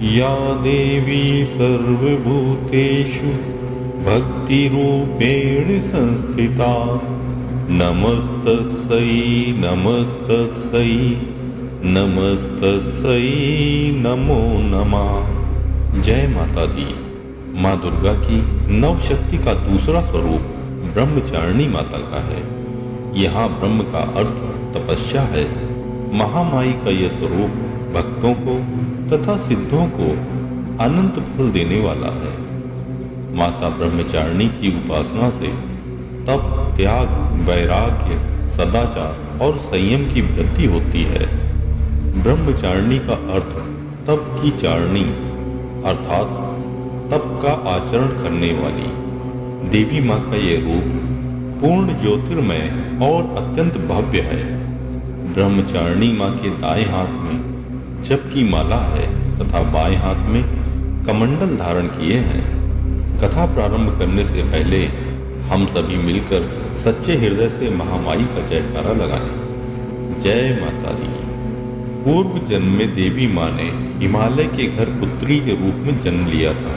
या देवी सर्वभूतेषु भक्तिरूपेण संस्थिता नमस्तस्यै नमस्तस्यै नमस्तस्यै नमो नमः। जय माता दी। माँ दुर्गा की नव शक्ति का दूसरा स्वरूप ब्रह्मचारिणी माता का है। यहाँ ब्रह्म का अर्थ तपस्या है। महामाई का यह स्वरूप भक्तों को तथा सिद्धों को अनंत फल देने वाला है। माता ब्रह्मचारिणी की उपासना से तप, त्याग, वैराग्य, सदाचार और संयम की वृद्धि होती है। ब्रह्मचारिणी का अर्थ तप की चारणी अर्थात तप का आचरण करने वाली। देवी माँ का यह रूप पूर्ण ज्योतिर्मय और अत्यंत भव्य है। ब्रह्मचारिणी माँ के दाएं हाथ में जप की माला है तथा बाएं हाथ में कमंडल धारण किए हैं। कथा प्रारंभ करने से पहले हम सभी मिलकर सच्चे हृदय से महामाई का जयकारा लगाएं। जय माता दी। पूर्व जन्म में देवी माँ ने हिमालय के घर पुत्री के रूप में जन्म लिया था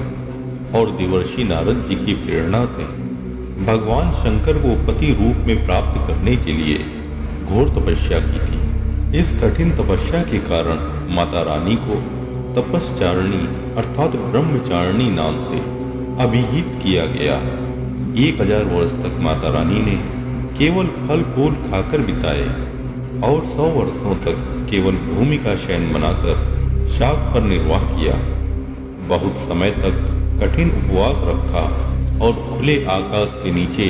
और देवर्षि नारद जी की प्रेरणा से भगवान शंकर को पति रूप में प्राप्त करने के लिए घोर तपस्या की थी। इस कठिन तपस्या के कारण माता रानी को तपस्चारिणी अर्थात ब्रह्मचारिणी नाम से अभिहित किया गया। 1000 वर्ष तक माता रानी ने केवल फल फूल खाकर बिताए और 100 वर्षों तक केवल भूमि का शयन बनाकर शाक पर निर्वाह किया। बहुत समय तक कठिन उपवास रखा और खुले आकाश के नीचे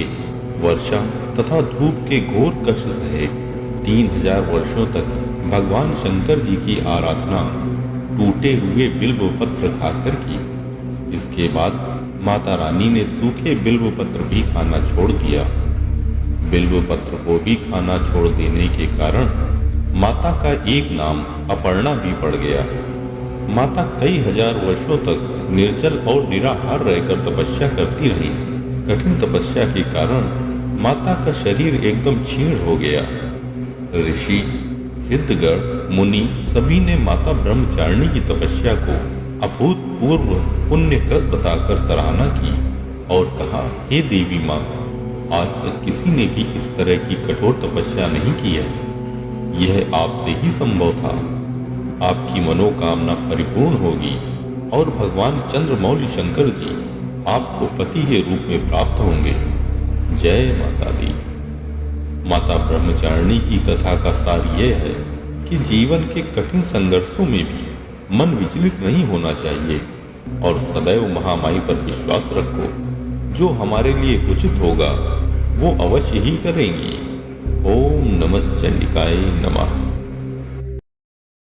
वर्षा तथा धूप के घोर कष्ट सहे 3000 वर्षों तक भगवान शंकर जी की आराधना टूटे हुए बिल्व पत्र खाकर की। इसके बाद माता रानी ने सूखे बिल्व पत्र भी खाना छोड़ दिया। बिल्व पत्र को भी खाना छोड़ देने के कारण माता का एक नाम अपर्णा भी पड़ गया। माता कई हजार वर्षों तक निर्जल और निराहार रहकर तपस्या करती रही। कठिन तपस्या के कारण माता का शरीर एकदम क्षीण हो गया। ऋषि, सिद्धगण, मुनि सभी ने माता ब्रह्मचारिणी की तपस्या को अभूतपूर्व पुण्यकृत बताकर सराहना की और कहा, हे देवी माँ, आज तक किसी ने भी इस तरह की कठोर तपस्या नहीं की है। यह आपसे ही संभव था। आपकी मनोकामना परिपूर्ण होगी और भगवान चंद्रमौली शंकर जी आपको पति के रूप में प्राप्त होंगे। जय माता दी। माता ब्रह्मचारिणी की कथा का सार यह है कि जीवन के कठिन संघर्षों में भी मन विचलित नहीं होना चाहिए और सदैव महामाई पर विश्वास रखो। जो हमारे लिए उचित होगा वो अवश्य ही करेंगी। ओम नमः चंडिकाय नमः।